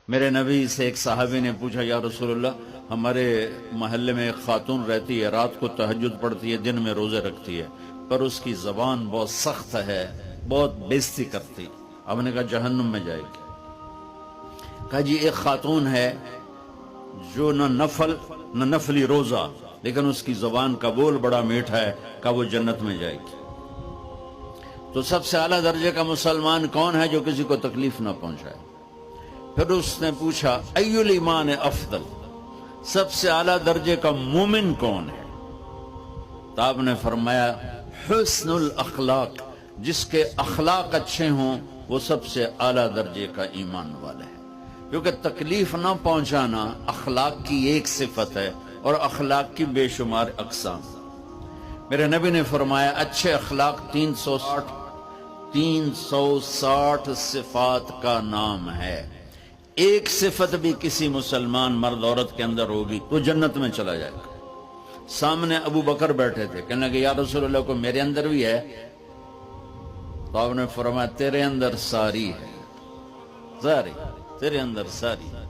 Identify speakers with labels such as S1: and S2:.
S1: میرے نبی سے ایک صحابی نے پوچھا یا رسول اللہ ہمارے محلے میں ایک خاتون رہتی ہے، رات کو تہجد پڑھتی ہے، دن میں روزے رکھتی ہے، پر اس کی زبان بہت سخت ہے، بہت بےزتی کرتی۔ آپ نے کہا جہنم میں جائے گی۔ کہا جی ایک خاتون ہے جو نہ نفلی روزہ، لیکن اس کی زبان کا بول بڑا میٹھا ہے، کہا وہ جنت میں جائے گی۔ تو سب سے اعلیٰ درجے کا مسلمان کون ہے جو کسی کو تکلیف نہ پہنچائے؟ پھر اس نے پوچھا ای الایمان افضل، سب سے اعلیٰ درجے کا مومن کون ہے؟ تو آپ نے فرمایا حسن الاخلاق، جس کے اخلاق اچھے ہوں وہ سب سے اعلیٰ درجے کا ایمان والا ہے۔ کیونکہ تکلیف نہ پہنچانا اخلاق کی ایک صفت ہے، اور اخلاق کی بے شمار اقسام۔ میرے نبی نے فرمایا اچھے اخلاق 360 صفات کا نام ہے۔ ایک صفت بھی کسی مسلمان مرد عورت کے اندر ہوگی تو جنت میں چلا جائے گا۔ سامنے ابو بکر بیٹھے تھے، کہنے لگے یا رسول اللہ کو میرے اندر بھی ہے؟ تو آپ نے فرمایا تیرے اندر ساری ہے، ساری تیرے اندر ساری۔